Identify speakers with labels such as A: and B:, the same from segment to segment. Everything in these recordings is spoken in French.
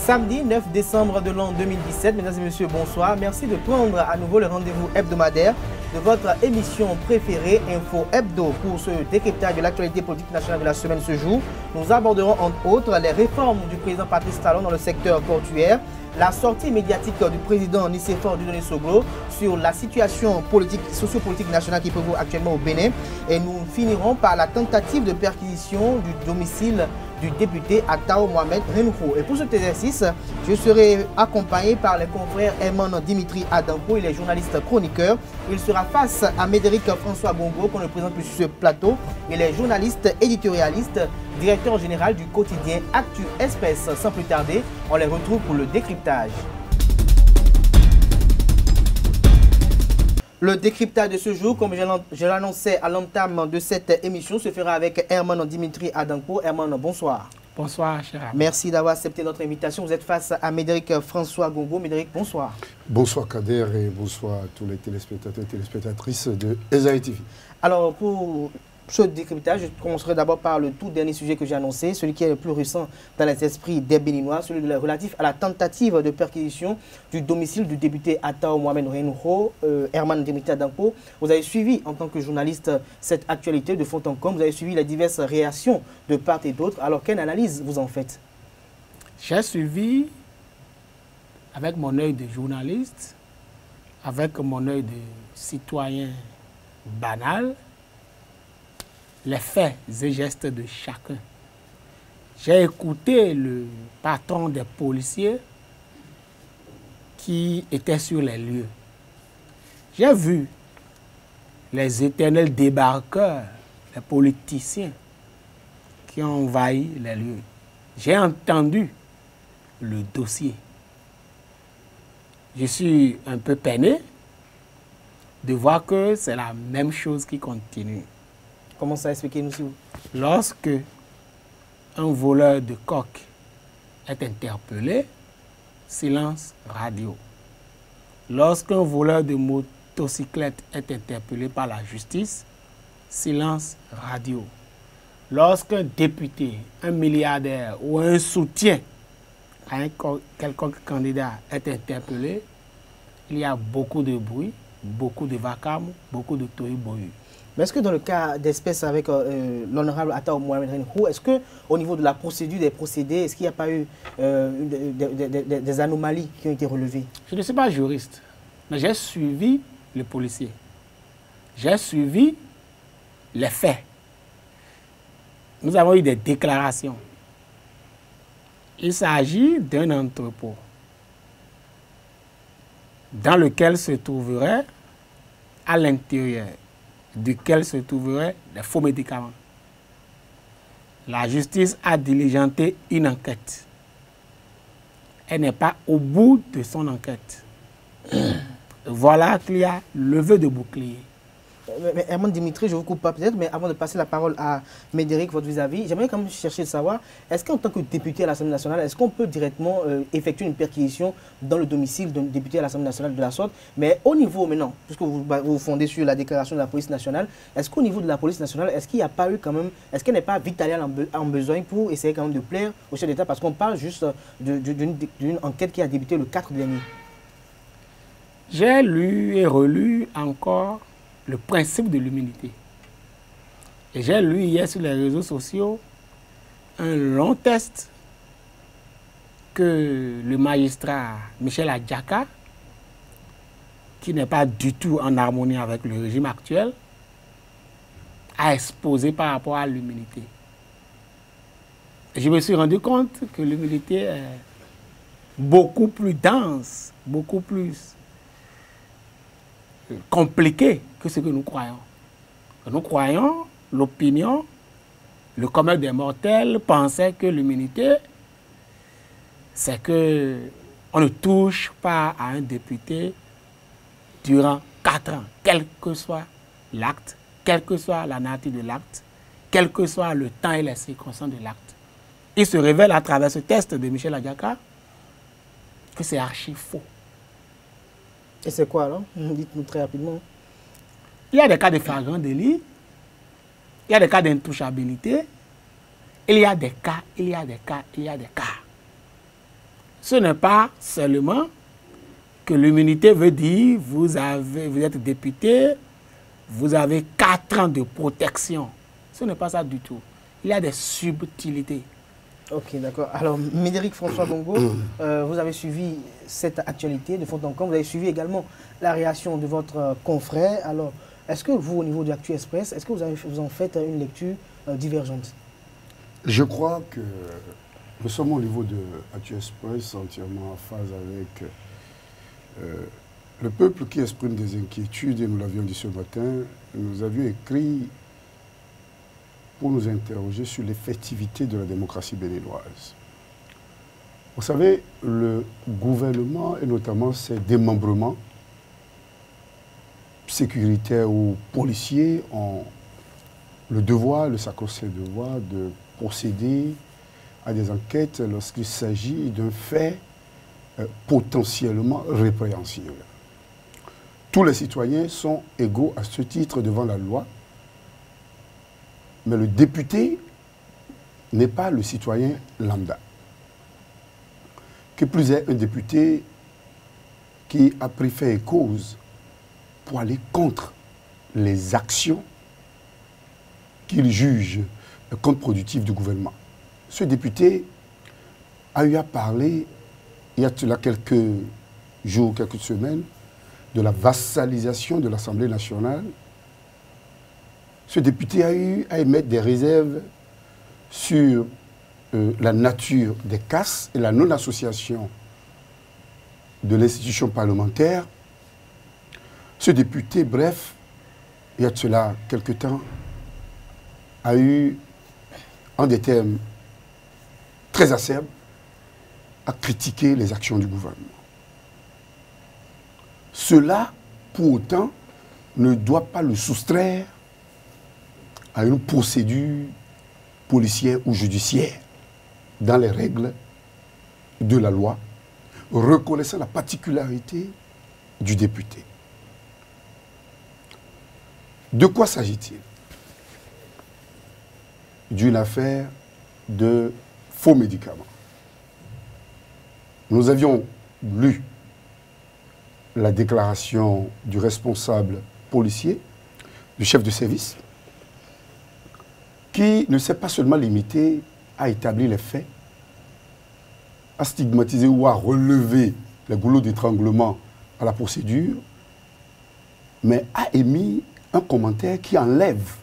A: Samedi 9 décembre de l'an 2017, mesdames et messieurs, bonsoir. Merci de prendre à nouveau le rendez-vous hebdomadaire de votre émission préférée Info Hebdo. Pour ce décryptage de l'actualité politique nationale de la semaine ce jour, nous aborderons entre autres les réformes du président Patrice Talon dans le secteur portuaire, la sortie médiatique du président Nicéphore Dieudonné Soglo sur la situation politique, sociopolitique nationale qui prévaut actuellement au Bénin. Et nous finirons par la tentative de perquisition du domicile du député Atao Mohamed Renfo. Et pour cet exercice, je serai accompagné par les confrères Herman Dimitri Adampo, il est journaliste chroniqueur. Il sera face à Médéric François Bongo, qu'on ne présente plus sur ce plateau. Il est journaliste éditorialiste, directeur général du quotidien Actu Espèce. Sans plus tarder, on les retrouve pour le décryptage. Le décryptage de ce jour, comme je l'annonçais à l'entame de cette émission, se fera avec Herman Dimitri Adampo. Herman, bonsoir.
B: Bonsoir, cher ami.
A: Merci d'avoir accepté notre invitation. Vous êtes face à Médéric François Gongo. Médéric, bonsoir.
C: Bonsoir Kader et bonsoir à tous les téléspectateurs et téléspectatrices de Esaïe TV.
A: Alors, pour ce décryptage, je commencerai d'abord par le tout dernier sujet que j'ai annoncé, celui qui est le plus récent dans les esprits des Béninois, celui relatif à la tentative de perquisition du domicile du député Atao Mohamed Renfo, Herman Dimitri Adampo. Vous avez suivi en tant que journaliste cette actualité de fond en comble, vous avez suivi les diverses réactions de part et d'autre. Alors, quelle analyse vous en faites?
B: J'ai suivi avec mon œil de journaliste, avec mon œil de citoyen banal, les faits et gestes de chacun. J'ai écouté le patron des policiers qui était sur les lieux. J'ai vu les éternels débarqueurs, les politiciens qui ont envahi les lieux. J'ai entendu le dossier. Je suis un peu peiné de voir que c'est la même chose qui continue.
A: Comment ça, expliquez-nous s'il vous plaît.
B: Lorsque un voleur de coque est interpellé, silence radio. Lorsqu'un voleur de motocyclette est interpellé par la justice, silence radio. Lorsqu'un député, un milliardaire ou un soutien à un quelconque candidat est interpellé, il y a beaucoup de bruit, beaucoup de vacarme, beaucoup de tohu-bohu.
A: Mais est-ce que dans le cas d'espèce avec l'honorable Atao Mohamed Renfo, est-ce qu'au niveau de la procédure, des procédés, est-ce qu'il n'y a pas eu des anomalies qui ont été relevées?
B: Je ne suis pas juriste, mais j'ai suivi le policier. J'ai suivi les faits. Nous avons eu des déclarations. Il s'agit d'un entrepôt dans lequel se trouverait à l'intérieur duquel se trouveraient des faux médicaments. La justice a diligenté une enquête. Elle n'est pas au bout de son enquête. Voilà qu'il y a levé de bouclier.
A: Mais Herman Dimitri, je vous coupe pas peut-être, mais avant de passer la parole à Médéric, votre vis-à-vis, j'aimerais quand même chercher de savoir, est-ce qu'en tant que député à l'Assemblée nationale, est-ce qu'on peut directement effectuer une perquisition dans le domicile d'un député à l'Assemblée nationale de la sorte? Mais au niveau maintenant, puisque vous vous fondez sur la déclaration de la police nationale, est-ce qu'au niveau de la police nationale, est-ce qu'il n'y a pas eu quand même, est-ce qu'elle n'est pas vite allée en besoin pour essayer quand même de plaire au chef d'État? Parce qu'on parle juste d'une enquête qui a débuté le 4 dernier.
B: J'ai lu et relu encore le principe de l'humilité. Et j'ai lu hier sur les réseaux sociaux un long texte que le magistrat Michel Adjaka, qui n'est pas du tout en harmonie avec le régime actuel, a exposé par rapport à l'humilité. Et je me suis rendu compte que l'humilité est beaucoup plus dense, beaucoup plus compliqué que ce que nous croyons. Nous croyons, l'opinion, le commun des mortels pensait que l'humilité, c'est que on ne touche pas à un député durant 4 ans, quel que soit l'acte, quelle que soit la nature de l'acte, quel que soit le temps et les circonstances de l'acte. Il se révèle à travers ce test de Michel Adjaka que c'est archi faux.
A: Et c'est quoi alors? Dites-nous très rapidement.
B: Il y a des cas de flagrant délit, il y a des cas d'intouchabilité, il y a des cas, il y a des cas, il y a des cas. Ce n'est pas seulement que l'immunité veut dire vous êtes député, vous avez 4 ans de protection. Ce n'est pas ça du tout. Il y a des subtilités.
A: Ok, d'accord. Alors, Médéric François Bongo, vous avez suivi cette actualité de fond en comble. Vous avez suivi également la réaction de votre confrère. Alors, est-ce que vous, au niveau de Actu Express, est-ce que vous en faites une lecture divergente?
C: Je crois que nous sommes au niveau de Actu Express entièrement en phase avec le peuple qui exprime des inquiétudes, et nous l'avions dit ce matin. Nous avions écrit pour nous interroger sur l'effectivité de la démocratie béninoise. Vous savez, le gouvernement, et notamment ses démembrements sécuritaires ou policiers, ont le devoir, le sacro-saint devoir de procéder à des enquêtes lorsqu'il s'agit d'un fait potentiellement répréhensible. Tous les citoyens sont égaux à ce titre devant la loi, mais le député n'est pas le citoyen lambda. Que plus est un député qui a pris fait et cause pour aller contre les actions qu'il juge contre-productives du gouvernement. Ce député a eu à parler, il y a cela quelques jours, quelques semaines, de la vassalisation de l'Assemblée nationale. Ce député a eu à émettre des réserves sur la nature des casses et la non-association de l'institution parlementaire. Ce député, bref, il y a de cela quelque temps, a eu, en des termes très acerbes, à critiquer les actions du gouvernement. Cela, pour autant, ne doit pas le soustraire à une procédure policière ou judiciaire dans les règles de la loi, reconnaissant la particularité du député. De quoi s'agit-il? D'une affaire de faux médicaments. Nous avions lu la déclaration du responsable policier, du chef de service, qui ne s'est pas seulement limité à établir les faits, à stigmatiser ou à relever les goulots d'étranglement à la procédure, mais a émis un commentaire qui enlève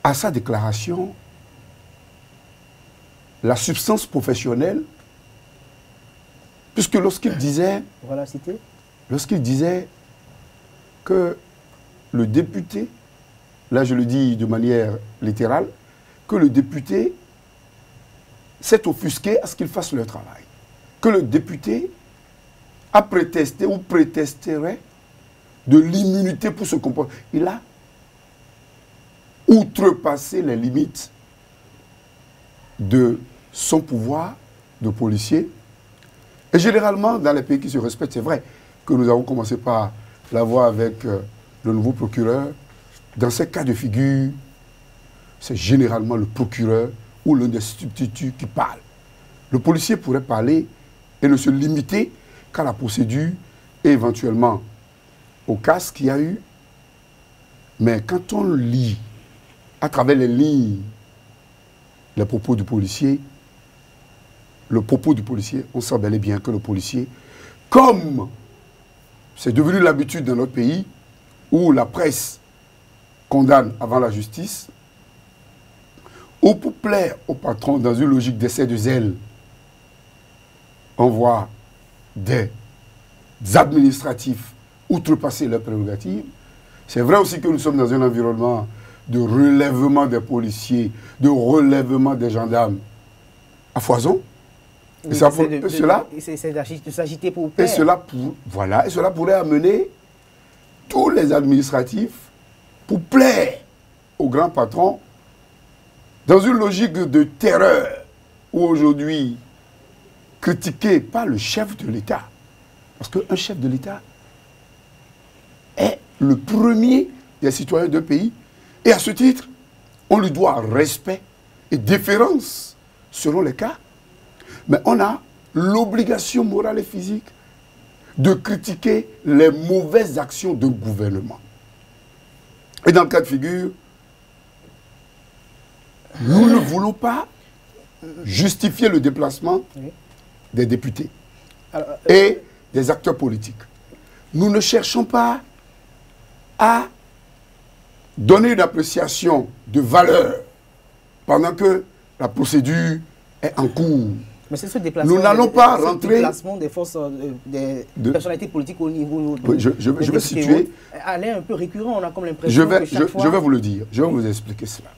C: à sa déclaration la substance professionnelle, puisque lorsqu'il disait, que le député, là je le dis de manière littérale, que le député s'est offusqué à ce qu'il fasse le travail, que le député a prétesté ou prétesterait de l'immunité pour se comporter. Il a outrepassé les limites de son pouvoir de policier. Et généralement, dans les pays qui se respectent, c'est vrai que nous avons commencé par la voir avec le nouveau procureur. Dans ces cas de figure, c'est généralement le procureur ou l'un des substituts qui parle. Le policier pourrait parler et ne se limiter qu'à la procédure et éventuellement au cas qu'il y a eu. Mais quand on lit à travers les lignes les propos du policier, on sent bel et bien que le policier, comme c'est devenu l'habitude dans notre pays, où la presse condamne avant la justice, ou pour plaire au patron dans une logique d'essai de zèle, on voit des administratifs outrepasser leurs prérogatives. C'est vrai aussi que nous sommes dans un environnement de relèvement des policiers, de relèvement des gendarmes à foison. Et ça,
A: de s'agiter pour plaire.
C: Et cela pourrait amener tous les administratifs pour plaire au grand patron dans une logique de terreur où aujourd'hui, critiquer pas le chef de l'État, parce qu'un chef de l'État est le premier des citoyens d'un pays, et à ce titre, on lui doit respect et déférence selon les cas. Mais on a l'obligation morale et physique de critiquer les mauvaises actions d'un gouvernement. Et dans le cas de figure, nous ne voulons pas justifier le déplacement des députés et des acteurs politiques. Nous ne cherchons pas à donner une appréciation de valeur pendant que la procédure est en cours.
A: Mais c'est ce déplacement.
C: Nous n'allons pas rentrer.
A: Déplacement des forces, des personnalités politiques au niveau.
C: Oui, je vais situer.
A: Elle est un peu récurrent. On a comme l'impression que chaque fois.
C: Je vais vous le dire. Je vais vous expliquer cela.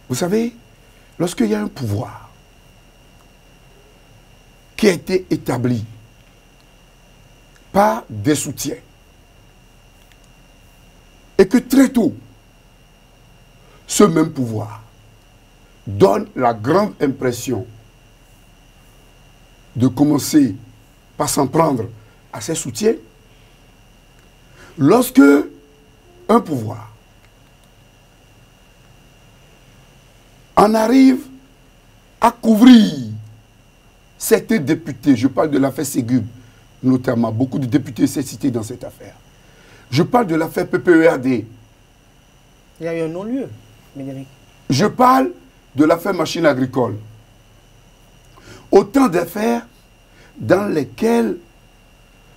C: Vous savez, lorsqu'il y a un pouvoir qui a été établi par des soutiens et que très tôt, ce même pouvoir donne la grande impression de commencer par s'en prendre à ses soutiens, lorsque un pouvoir en arrive à couvrir certains députés, je parle de l'affaire Ségub, notamment, beaucoup de députés s'est cité dans cette affaire. Je parle de l'affaire PPEAD.
A: Il y a eu un non-lieu, Médéric.
C: Je parle de l'affaire machine agricole. Autant d'affaires dans lesquelles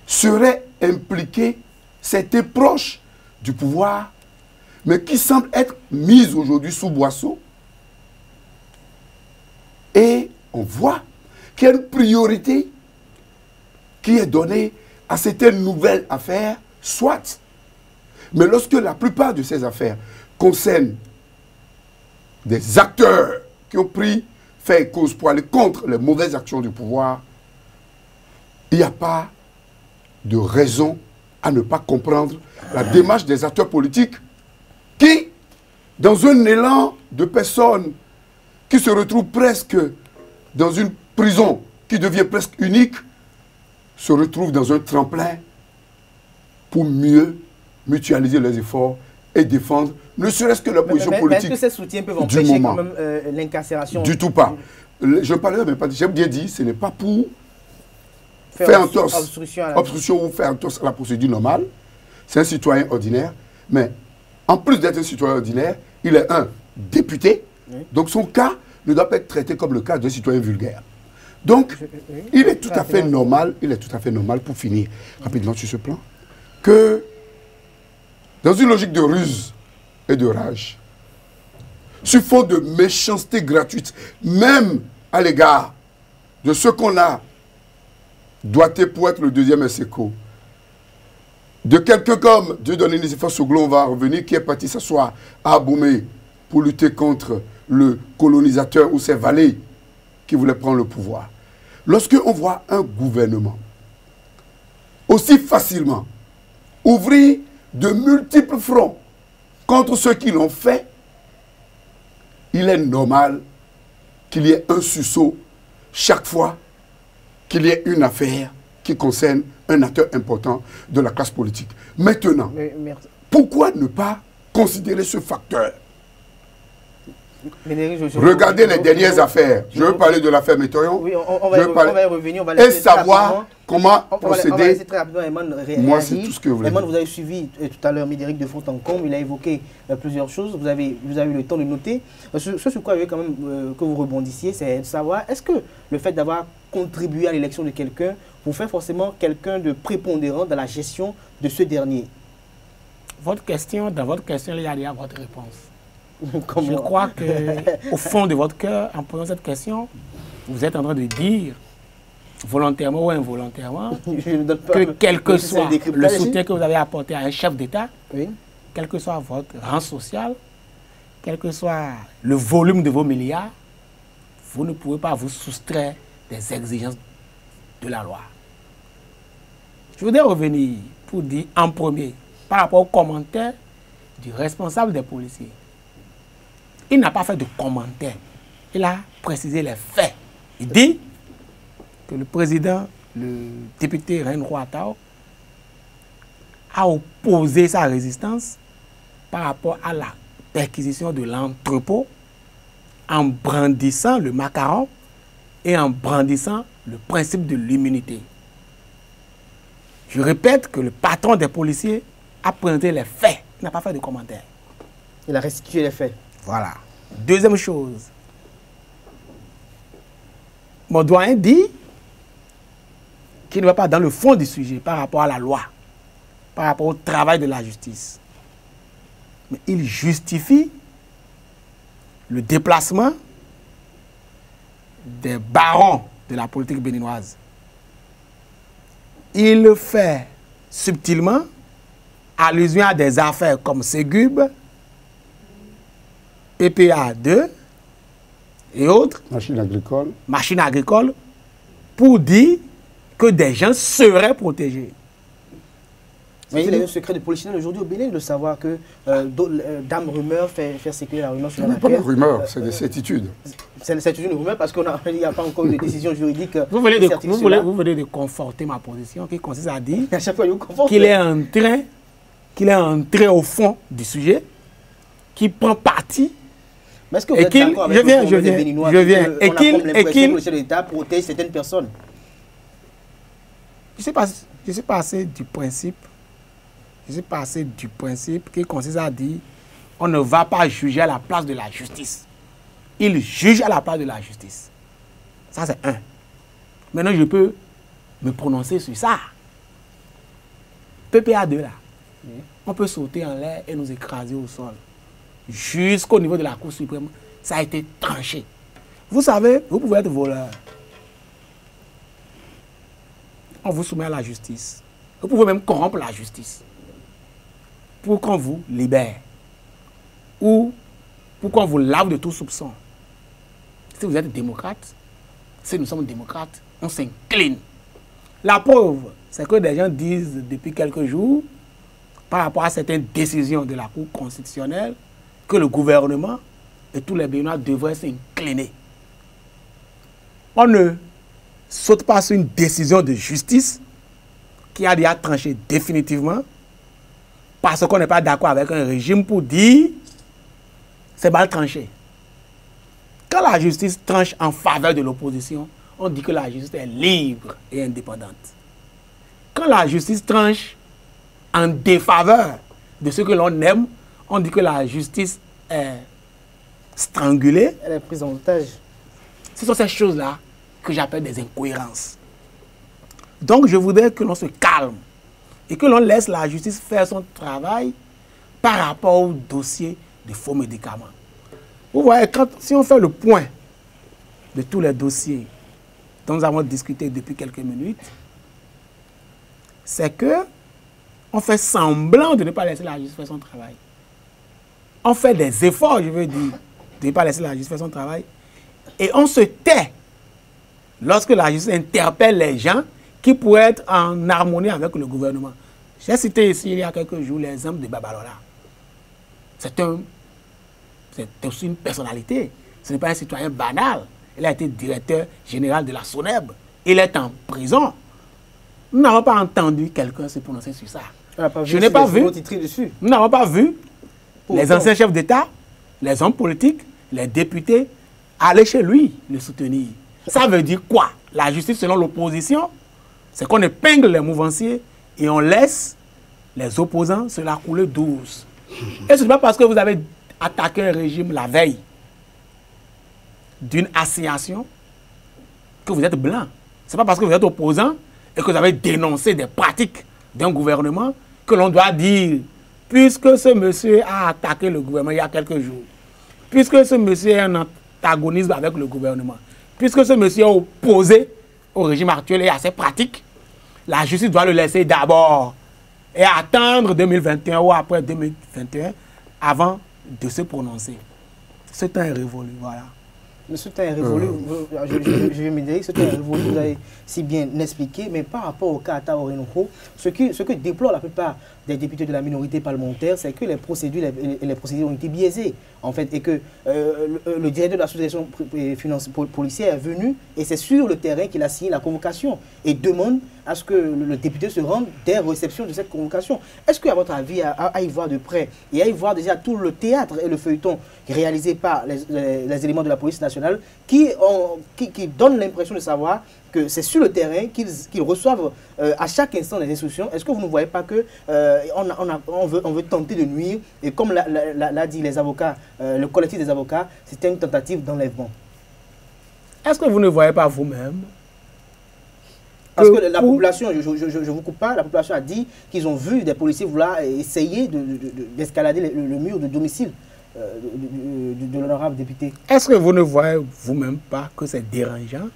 C: seraient impliqués certains proches du pouvoir, mais qui semblent être mises aujourd'hui sous boisseau. Et on voit qu'il y a une priorité qui est donnée à certaines nouvelles affaires, soit. Mais lorsque la plupart de ces affaires concernent des acteurs qui ont fait cause pour aller contre les mauvaises actions du pouvoir, il n'y a pas de raison à ne pas comprendre la démarche des acteurs politiques qui, dans un élan de personnes qui se retrouvent presque dans une prison qui devient presque unique, se retrouvent dans un tremplin pour mieux mutualiser les efforts et défendre, ne serait-ce que la position politique.
A: Est-ce que ces soutiens peuvent empêcher quand même l'incarcération?
C: Du tout pas. Je ne parlerai même pas, j'ai bien dit, ce n'est pas pour faire obstruction ou faire entorse à la procédure normale. C'est un citoyen ordinaire, mais en plus d'être un citoyen ordinaire, il est un député, donc son cas ne doit pas être traité comme le cas d'un citoyen vulgaire. Donc, il est tout à fait normal, pour finir rapidement sur ce plan, que dans une logique de ruse et de rage, sur fond de méchanceté gratuite, même à l'égard de ce qu'on a doigté pour être le deuxième SECO, de quelqu'un comme Dieudonné Nicéphore Soglo, on va revenir, qui est parti s'asseoir à Aboumé pour lutter contre le colonisateur ou ses valets qui voulaient prendre le pouvoir. Lorsque on voit un gouvernement aussi facilement ouvrir de multiples fronts contre ceux qui l'ont fait, il est normal qu'il y ait un sursaut chaque fois qu'il y ait une affaire qui concerne un acteur important de la classe politique. Maintenant, pourquoi ne pas considérer ce facteur? Regardez les dernières affaires. Je veux parler de l'affaire Météorion.
A: Oui, on va y revenir. On va
C: et savoir comment procéder.
A: On va laisser très rapidement Eman réagir.
C: Moi, c'est tout ce que vous voulez.
A: Eman, vous avez suivi tout à l'heure Médéric de Fond-en-Combe. Il a évoqué plusieurs choses. Vous avez eu le temps de noter. Ce sur quoi je veux quand même que vous rebondissiez, c'est de savoir, est-ce que le fait d'avoir contribué à l'élection de quelqu'un vous fait forcément quelqu'un de prépondérant dans la gestion de ce dernier?
B: Dans votre question, il y a déjà votre réponse. Je crois qu'au fond de votre cœur, en posant cette question, vous êtes en train de dire, volontairement ou involontairement, que quel que soit le soutien que vous avez apporté à un chef d'État, quel que soit votre rang social, quel que soit le volume de vos milliards, vous ne pouvez pas vous soustraire des exigences de la loi. Je voudrais revenir pour dire en premier, par rapport aux commentaires du responsable des policiers. Il n'a pas fait de commentaires. Il a précisé les faits. Il dit que le président, le député Reine Roatao, a opposé sa résistance par rapport à la perquisition de l'entrepôt en brandissant le macaron et en brandissant le principe de l'immunité. Je répète que le patron des policiers a présenté les faits, il n'a pas fait de commentaires.
A: Il a restitué les faits.
B: Voilà. Deuxième chose, mon doyen dit qu'il ne va pas dans le fond du sujet par rapport à la loi, par rapport au travail de la justice. Mais il justifie le déplacement des barons de la politique béninoise. Il le fait subtilement, allusion à des affaires comme Ségub, PPA 2 et autres, machines agricoles, pour dire que des gens seraient protégés.
A: Mais il y a un secret de polichinelle aujourd'hui au Bénin de savoir que Dame Rumeur fait circuler la rumeur sur la
C: Ce n'est pas une rumeur, c'est des certitudes.
A: C'est une rumeur parce qu'il n'y a pas encore eu de décision juridique.
B: Vous venez de conforter ma position qui consiste à dire qu'il est entré au fond du sujet, qu'il prend parti.
A: Mais est-ce que vous êtes d'accord avec le Béninois
B: et qu'il
A: que le chef de l'État protège certaines personnes?
B: Je suis passé du principe qui consiste à dire on ne va pas juger à la place de la justice. Il juge à la place de la justice. Ça, c'est un. Maintenant, je peux me prononcer sur ça. PPA 2, là, on peut sauter en l'air et nous écraser au sol. Jusqu'au niveau de la Cour suprême, ça a été tranché. Vous savez, vous pouvez être voleur. On vous soumet à la justice. Vous pouvez même corrompre la justice pour qu'on vous libère ou pour qu'on vous lave de tout soupçon. Si vous êtes démocrate, si nous sommes démocrates, on s'incline. La preuve, c'est que des gens disent depuis quelques jours, par rapport à certaines décisions de la Cour constitutionnelle, que le gouvernement et tous les Béninois devraient s'incliner. On ne saute pas sur une décision de justice qui a déjà tranché définitivement parce qu'on n'est pas d'accord avec un régime pour dire c'est mal tranché. Quand la justice tranche en faveur de l'opposition, on dit que la justice est libre et indépendante. Quand la justice tranche en défaveur de ce que l'on aime, on dit que la justice est strangulée.
A: Elle est prise en otage.
B: Ce sont ces choses-là que j'appelle des incohérences. Donc je voudrais que l'on se calme et que l'on laisse la justice faire son travail par rapport au dossier de faux médicaments. Vous voyez, si on fait le point de tous les dossiers dont nous avons discuté depuis quelques minutes, c'est que on fait semblant de ne pas laisser la justice faire son travail. On fait des efforts, je veux dire, de ne pas laisser la justice faire son travail. Et on se tait lorsque la justice interpelle les gens qui pourraient être en harmonie avec le gouvernement. J'ai cité ici, il y a quelques jours, l'exemple de Babalola. C'est aussi une personnalité. Ce n'est pas un citoyen banal. Il a été directeur général de la SONEB. Il est en prison. Nous n'avons pas entendu quelqu'un se prononcer sur ça. Je n'ai pas vu. Nous n'avons pas vu les anciens chefs d'État, les hommes politiques, les députés aller chez lui le soutenir. Ça veut dire quoi? La justice selon l'opposition, c'est qu'on épingle les mouvanciers et on laisse les opposants se la couler douce. Et ce n'est pas parce que vous avez attaqué un régime la veille d'une assignation que vous êtes blanc. Ce n'est pas parce que vous êtes opposant et que vous avez dénoncé des pratiques d'un gouvernement que l'on doit dire, puisque ce monsieur a attaqué le gouvernement il y a quelques jours, puisque ce monsieur est en antagonisme avec le gouvernement, puisque ce monsieur est opposé au régime actuel et à ses pratiques, la justice doit le laisser d'abord et attendre 2021 ou après 2021 avant de se prononcer. Ce temps est révolu, voilà.
A: Mais ce temps est révolu, je vais me dire que ce temps est révolu, vous avez si bien expliqué, mais par rapport au cas Ata Orinoco, ce que déplorent la plupart des députés de la minorité parlementaire, c'est que les procédures ont été biaisées, en fait, et que le directeur de l'association policière est venu, et c'est sur le terrain qu'il a signé la convocation, et demande à ce que le député se rende dès réception de cette convocation. Est-ce qu'à votre avis, à y voir de près, et à y voir déjà tout le théâtre et le feuilleton réalisé par les éléments de la police nationale, nationale qui donnent l'impression de savoir que c'est sur le terrain qu'ils reçoivent à chaque instant des instructions. Est-ce que vous ne voyez pas que on veut tenter de nuire, et comme l'a dit les avocats, le collectif des avocats, c'était une tentative d'enlèvement?
B: Est-ce que vous ne voyez pas vous-même?
A: Parce que la population, je ne vous coupe pas, la population a dit qu'ils ont vu des policiers vouloir essayer d'escalader le mur de domicile de l'honorable député.
B: Est-ce que vous ne voyez vous-même pas que c'est dérangeant,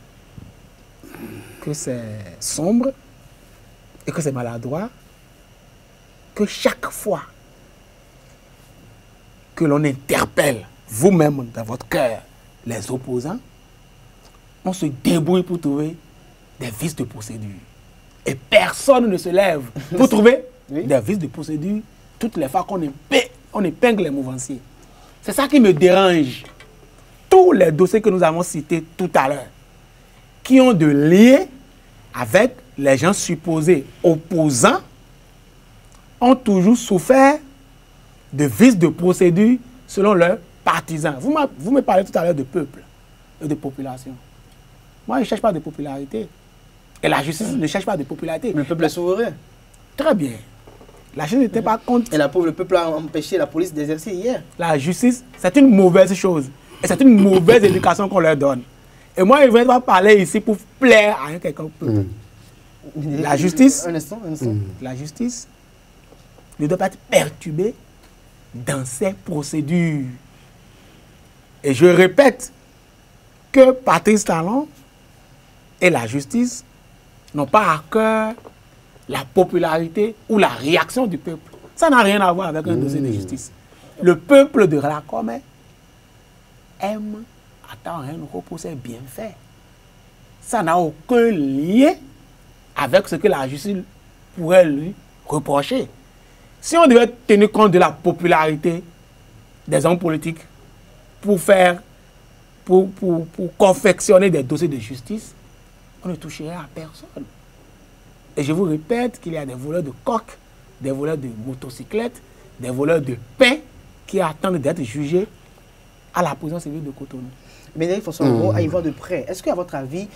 B: que c'est sombre et que c'est maladroit, que chaque fois que l'on interpelle vous-même dans votre cœur les opposants, on se débrouille pour trouver des vices de procédure. Et personne ne se lève pour trouver des vices de procédure toutes les fois qu'on épingle les mouvanciers. C'est ça qui me dérange. Tous les dossiers que nous avons cités tout à l'heure, qui ont de lien avec les gens supposés opposants, ont toujours souffert de vices de procédure selon leurs partisans. Vous me parlez tout à l'heure de peuple et de population. Moi, je ne cherche pas de popularité. Et la justice ne cherche pas de popularité.
A: Le peuple est souverain.
B: Très bien. La justice n'était pas contre.
A: Et le peuple a empêché la police d'exercer hier.
B: La justice, c'est une mauvaise chose. Et c'est une mauvaise éducation qu'on leur donne. Et moi, je ne vais pas parler ici pour plaire à quelqu'un. La justice, la justice ne doit pas être perturbée dans ses procédures. Et je répète que Patrice Talon et la justice n'ont pas à cœur la popularité ou la réaction du peuple. Ça n'a rien à voir avec un dossier de justice. Le peuple de Racomé aime attendre un repos, c'est bien fait. Ça n'a aucun lien avec ce que la justice pourrait lui reprocher. Si on devait tenir compte de la popularité des hommes politiques pour confectionner des dossiers de justice, on ne toucherait à personne. Et je vous répète qu'il y a des voleurs de coques, des voleurs de motocyclettes, des voleurs de pain qui attendent d'être jugés à la prison civile de Cotonou.
A: Mais François Legault, à y voir de près, est-ce qu'à votre avis,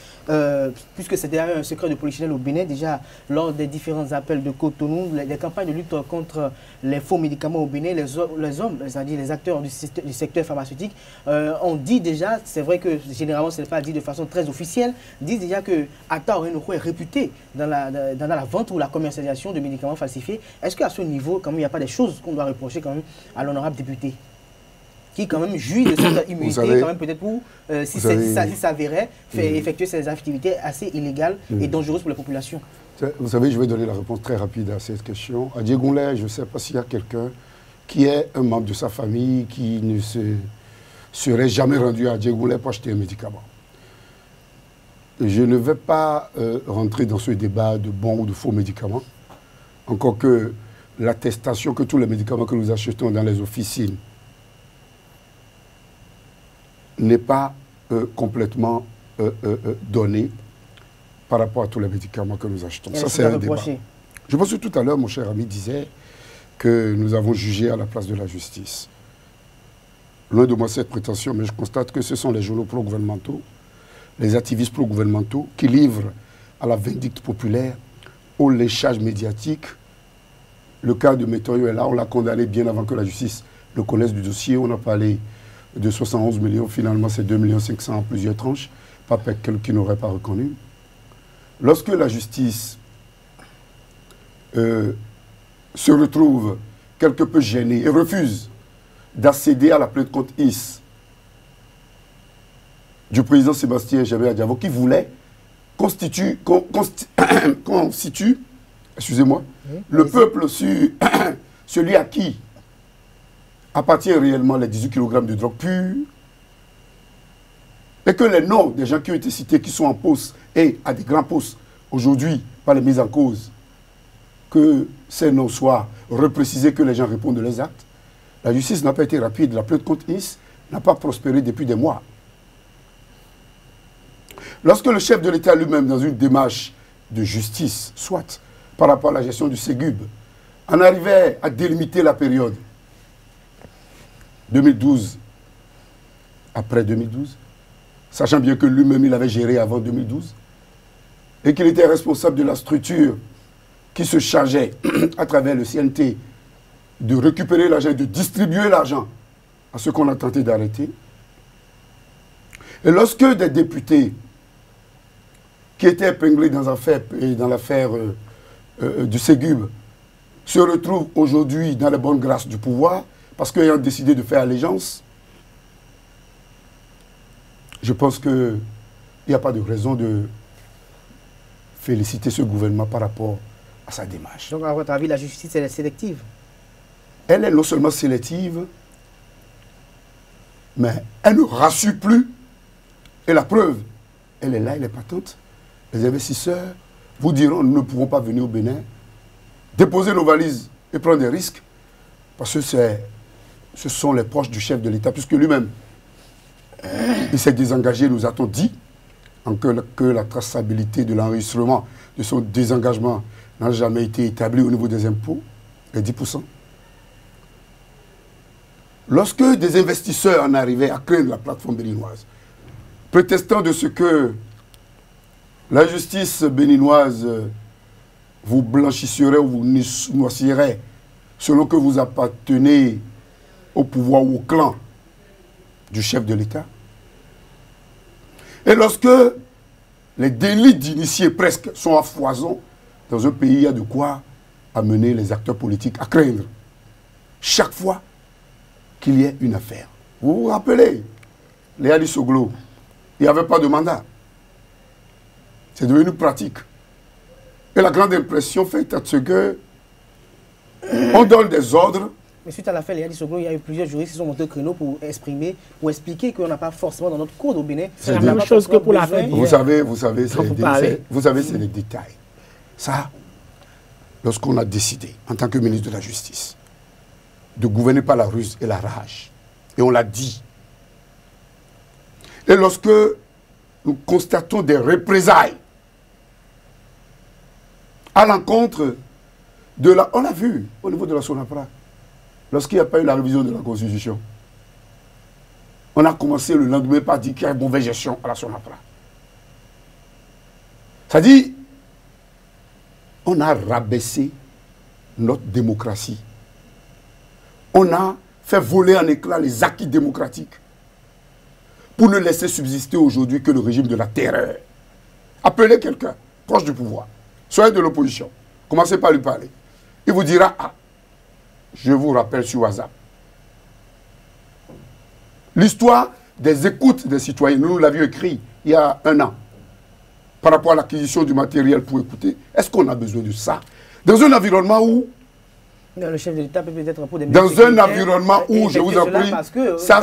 A: puisque c'est derrière un secret de polichinelle au Bénin, déjà lors des différents appels de Cotonou, les campagnes de lutte contre les faux médicaments au Bénin, les hommes, c'est-à-dire les acteurs du secteur pharmaceutique, ont dit déjà, c'est vrai que généralement ce n'est pas dit de façon très officielle, disent déjà que Atta Orenoko est réputé dans la vente ou la commercialisation de médicaments falsifiés. Est-ce qu'à ce niveau, quand même, il n'y a pas des choses qu'on doit reprocher quand même à l'honorable député, qui quand même jouit de cette immunité, quand même peut-être pour, si ça s'avérait, effectuer ces activités assez illégales et dangereuses pour la population?
C: Vous savez, je vais donner la réponse très rapide à cette question. À Diegoulé, je ne sais pas s'il y a quelqu'un qui est un membre de sa famille qui ne se serait jamais rendu à Diegoulé pour acheter un médicament. Je ne vais pas rentrer dans ce débat de bons ou de faux médicaments, encore que l'attestation que tous les médicaments que nous achetons dans les officines n'est pas complètement donné par rapport à tous les médicaments que nous achetons. Ça, c'est un débat. Je pense que tout à l'heure, mon cher ami disait que nous avons jugé à la place de la justice. Loin de moi cette prétention, mais je constate que ce sont les journaux pro-gouvernementaux, les activistes pro-gouvernementaux qui livrent à la vindicte populaire, au léchage médiatique. Le cas de Métoyo est là, on l'a condamné bien avant que la justice ne connaisse du dossier. On a parlé de 71 millions, finalement c'est 2 500 000 en plusieurs tranches, pas quelqu'un qui n'aurait pas reconnu. Lorsque la justice se retrouve quelque peu gênée et refuse d'accéder à la plainte contre IS du président Sébastien Jammeh Adjavo, qui voulait constituer, excusez-moi, le peuple sur celui à qui appartient réellement les 18 kg de drogue pure, et que les noms des gens qui ont été cités, qui sont en poste et à des grands postes aujourd'hui par les mises en cause, que ces noms soient reprécisés, que les gens répondent de leurs actes. La justice n'a pas été rapide, la plainte contre IS n'a pas prospéré depuis des mois. Lorsque le chef de l'État lui-même, dans une démarche de justice, soit par rapport à la gestion du Ségub, en arrivait à délimiter la période 2012, après 2012, sachant bien que lui-même, il avait géré avant 2012, et qu'il était responsable de la structure qui se chargeait, à travers le CNT, de récupérer l'argent et de distribuer l'argent à ceux qu'on a tenté d'arrêter. Et lorsque des députés qui étaient épinglés dans l'affaire du Ségub se retrouvent aujourd'hui dans les bonnes grâces du pouvoir, parce qu'ils ont décidé de faire allégeance, je pense qu'il n'y a pas de raison de féliciter ce gouvernement par rapport à sa démarche.
A: Donc, à votre avis, la justice, elle est sélective?
C: Elle est non seulement sélective, mais elle ne rassure plus. Et la preuve, elle est là, elle est patente. Les investisseurs vous diront, nous ne pouvons pas venir au Bénin, déposer nos valises et prendre des risques, parce que ce sont les proches du chef de l'État, puisque lui-même, il s'est désengagé, nous a-t-on dit, que la traçabilité de l'enregistrement de son désengagement n'a jamais été établie au niveau des impôts, les 10%. Lorsque des investisseurs en arrivaient à créer la plateforme béninoise, protestant de ce que la justice béninoise vous blanchisserait ou vous noircirait selon que vous appartenez au pouvoir ou au clan du chef de l'État. Et lorsque les délits d'initiés presque sont à foison, dans un pays, il y a de quoi amener les acteurs politiques à craindre chaque fois qu'il y ait une affaire. Vous vous rappelez, Léa Lissoglo, il n'y avait pas de mandat. C'est devenu pratique. Et la grande impression fait à ce que on donne des ordres.
A: Mais suite à l'affaire Léa Lissoglo, il y a eu plusieurs juristes qui sont montés au créneau pour expliquer qu'on n'a pas forcément dans notre code au Bénin.
B: C'est la même chose que pour l'affaire.
C: Vous savez, c'est les détails. Ça, lorsqu'on a décidé, en tant que ministre de la Justice, de gouverner par la ruse et la rage, et on l'a dit, et lorsque nous constatons des représailles à l'encontre de la... On l'a vu au niveau de la SONAPRA, lorsqu'il n'y a pas eu la révision de la Constitution, on a commencé le lendemain par dire qu'il y a une mauvaise gestion à la SONAPRA. Ça dit, on a rabaissé notre démocratie. On a fait voler en éclats les acquis démocratiques pour ne laisser subsister aujourd'hui que le régime de la terreur. Appelez quelqu'un proche du pouvoir, soyez de l'opposition, commencez par lui parler. Il vous dira, ah, je vous rappelle sur WhatsApp. L'histoire des écoutes des citoyens, nous l'avions écrit il y a 1 an, par rapport à l'acquisition du matériel pour écouter. Est-ce qu'on a besoin de ça? Dans un environnement où...
A: Le chef de l'État peut peut-être pour des...
C: Dans un environnement où, je vous en prie, ça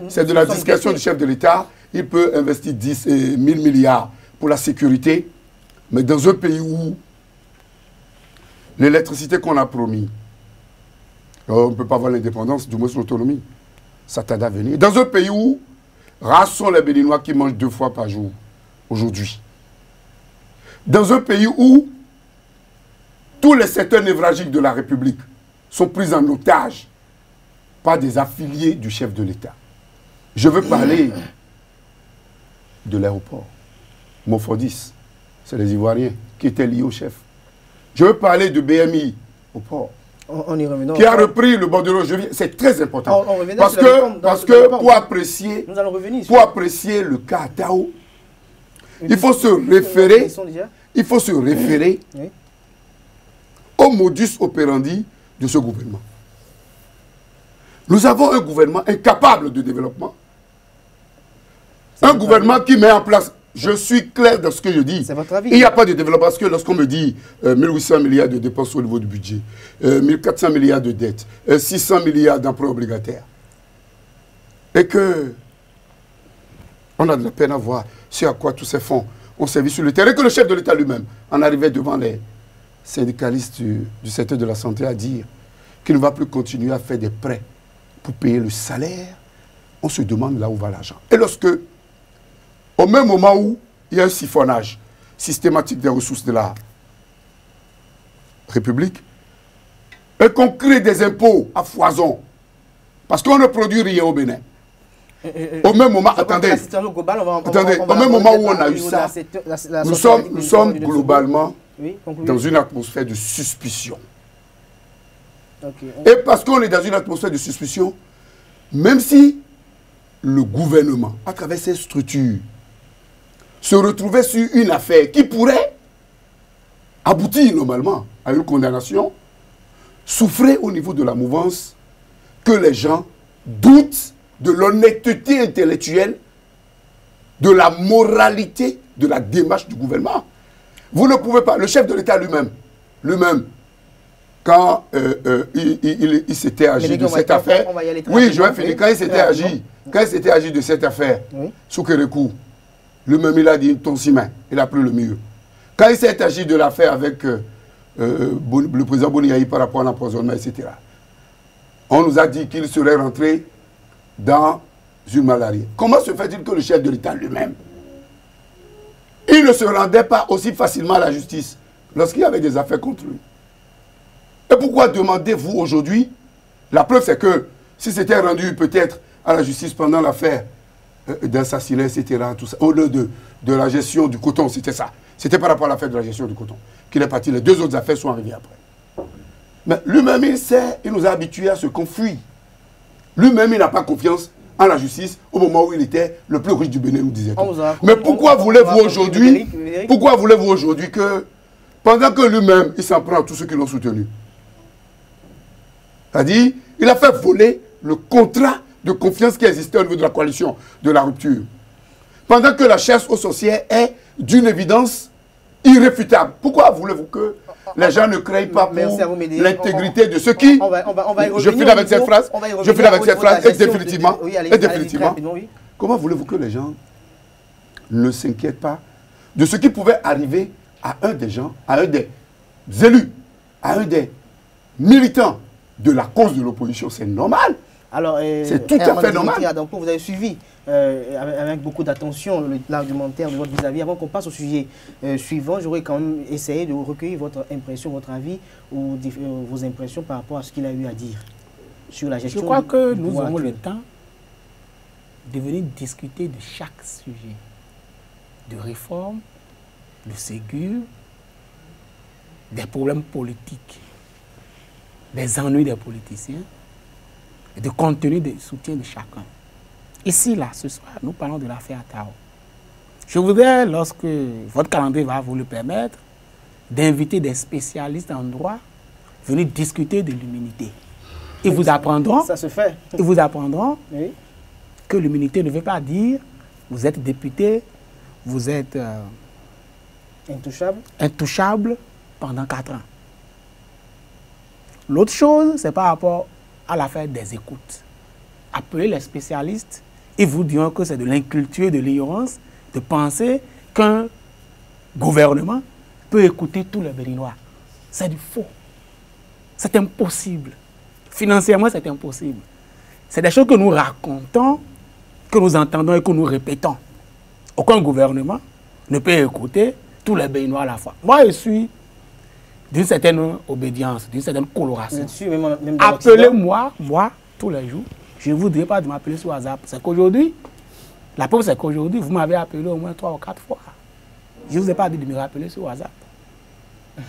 C: c'est de la discrétion du chef de l'État. Il peut investir 10 et 1000 milliards pour la sécurité. Mais dans un pays où l'électricité qu'on a promis, on ne peut pas avoir l'indépendance, du moins l'autonomie, ça tarde à venir. Dans un pays où rares sont les Béninois qui mangent 2 fois par jour, aujourd'hui. Dans un pays où tous les secteurs névralgiques de la République sont pris en otage par des affiliés du chef de l'État. Je veux parler de l'aéroport. Mofodis, c'est les Ivoiriens qui étaient liés au chef. Je veux parler de BMI au port.
A: On y revient.
C: Qui a repris le bordereau. C'est très important. Parce que pour apprécier le cas Tao, il faut se référer au modus operandi de ce gouvernement. Nous avons un gouvernement incapable de développement. Un gouvernement qui met en place... Je suis clair dans ce que je dis.
A: C'est votre avis.
C: Il n'y a pas de développement parce que lorsqu'on me dit 1800 milliards de dépenses au niveau du budget, 1400 milliards de dettes, 600 milliards d'emprunts obligataires, et que on a de la peine à voir ce à quoi tous ces fonds ont servi sur le terrain, et que le chef de l'État lui-même en arrivait devant les syndicalistes du secteur de la santé à dire qu'il ne va plus continuer à faire des prêts pour payer le salaire, on se demande là où va l'argent. Et lorsque, au même moment où il y a un siphonnage systématique des ressources de la République, et qu'on crée des impôts à foison, parce qu'on ne produit rien au Bénin, Au même moment, attendez, au même moment où on a eu ça, nous sommes globalement dans une atmosphère de suspicion. Et parce qu'on est dans une atmosphère de suspicion, même si le gouvernement, à travers ses structures, se retrouvait sur une affaire qui pourrait aboutir normalement à une condamnation, souffrait au niveau de la mouvance que les gens doutent de l'honnêteté intellectuelle, de la moralité de la démarche du gouvernement. Vous ne pouvez pas, le chef de l'État lui-même, quand il s'était agi de cette affaire, oui, je vais finir, quand il s'était agi de cette affaire, sous Kérékou, lui-même il a dit ton ciment, il a pris le mieux. Quand il s'est agi de l'affaire avec le président Boniaï par rapport à l'empoisonnement, etc., on nous a dit qu'il serait rentré dans une malaria. Comment se fait-il que le chef de l'État lui-même, il ne se rendait pas aussi facilement à la justice lorsqu'il y avait des affaires contre lui? Et pourquoi demandez-vous aujourd'hui? La preuve, c'est que si c'était rendu peut-être à la justice pendant l'affaire d'assassinat, etc., tout ça, au lieu de la gestion du coton, c'était ça. C'était par rapport à l'affaire de la gestion du coton qu'il est parti. Les deux autres affaires sont arrivées après. Mais lui-même, il sait, il nous a habitués à ce qu'on fuit. Lui-même, il n'a pas confiance en la justice au moment où il était le plus riche du Bénin, nous disait-on. Mais pourquoi voulez-vous aujourd'hui que, pendant que lui-même, il s'en prend à tous ceux qui l'ont soutenu, c'est-à-dire, il a fait voler le contrat de confiance qui existait au niveau de la coalition de la rupture. Pendant que la chasse aux sorcières est d'une évidence irréfutable. Pourquoi voulez-vous que les gens ne créent pas pour l'intégrité de ceux qui... Je finis avec cette phrase. Je finis avec cette phrase. Et définitivement, comment voulez-vous que les gens ne s'inquiètent pas de ce qui pouvait arriver à un des gens, à un des élus, à un des militants de la cause de l'opposition? C'est normal.
A: Alors,
C: c'est tout à fait normal.
A: Donc, vous avez suivi avec beaucoup d'attention l'argumentaire de votre vis-à-vis. Avant qu'on passe au sujet suivant, j'aurais quand même essayé de recueillir votre impression, votre avis ou vos impressions par rapport à ce qu'il a eu à dire sur la gestion.
B: Je crois que nous aurons le temps de venir discuter de chaque sujet, de réforme, de Ségur, des problèmes politiques, des ennuis des politiciens, et de contenu de soutien de chacun. Ici, là, ce soir, nous parlons de l'affaire Tao. Je voudrais, lorsque votre calendrier va vous le permettre, d'inviter des spécialistes en droit, venir discuter de l'immunité. Ils vous apprendront,
A: ça se fait.
B: Ils vous apprendront que l'immunité ne veut pas dire vous êtes député, vous êtes intouchable pendant 4 ans. L'autre chose, c'est par rapport à l'affaire des écoutes. Appelez les spécialistes, ils vous diront que c'est de l'inculture et de l'ignorance de penser qu'un gouvernement peut écouter tous les Béninois. C'est du faux. C'est impossible. Financièrement, c'est impossible. C'est des choses que nous racontons, que nous entendons et que nous répétons. Aucun gouvernement ne peut écouter tous les Béninois à la fois. Moi, je suis d'une certaine obédience, d'une certaine coloration. Appelez-moi, moi, tous les jours. Je ne vous dirai pas de m'appeler sur WhatsApp. C'est qu'aujourd'hui, la preuve, c'est qu'aujourd'hui, vous m'avez appelé au moins 3 ou 4 fois. Je ne vous ai pas dit de me rappeler sur WhatsApp.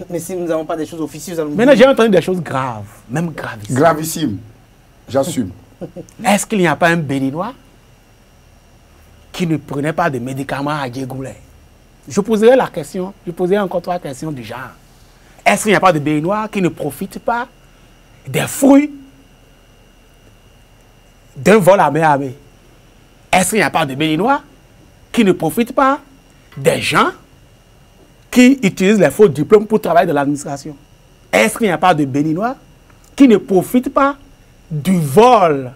A: Mais si nous n'avons pas des choses officielles,
B: maintenant, j'ai entendu des choses graves, même gravissimes.
C: Gravissimes, j'assume.
B: Est-ce qu'il n'y a pas un Béninois qui ne prenait pas de médicaments à Djégoulet? Je poserai la question, je poserai encore 3 questions du genre. Est-ce qu'il n'y a pas de Béninois qui ne profitent pas des fruits d'un vol à main à main? Est-ce qu'il n'y a pas de Béninois qui ne profitent pas des gens qui utilisent les faux diplômes pour travailler dans l'administration? Est-ce qu'il n'y a pas de Béninois qui ne profitent pas du vol,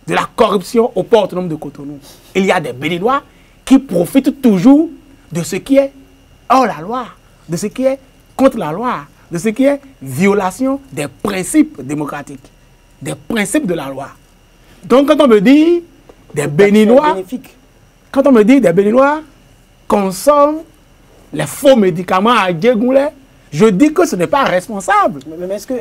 B: de la corruption au port autonome de Cotonou? Il y a des Béninois qui profitent toujours de ce qui est hors la loi, de ce qui est contre la loi, de ce qui est violation des principes démocratiques, des principes de la loi. Donc quand on me dit des Béninois, quand on me dit des Béninois consomment les faux médicaments à Djégoulet, Je dis que ce n'est pas responsable.
A: Mais est-ce que,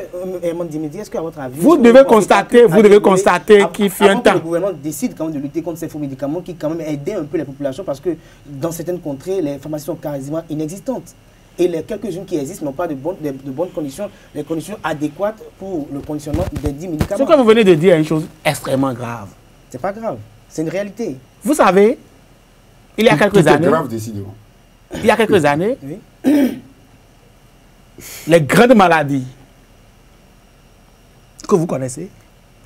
A: Dimitri, est-ce qu'à votre avis...
B: Vous devez constater qu'il fut un temps.
A: Le gouvernement décide quand même de lutter contre ces faux médicaments qui quand même aidaient un peu la population parce que dans certaines contrées, les pharmacies sont quasiment inexistantes. Et les quelques-unes qui existent n'ont pas de bonnes conditions, les conditions adéquates pour le conditionnement des 10 médicaments.
B: Ce que vous venez de dire est une chose extrêmement grave.
A: C'est pas grave, c'est une réalité.
B: Vous savez, il y a quelques années...
C: C'est grave, décidément.
B: Il y a quelques années,
A: Oui.
B: les grandes maladies que vous connaissez,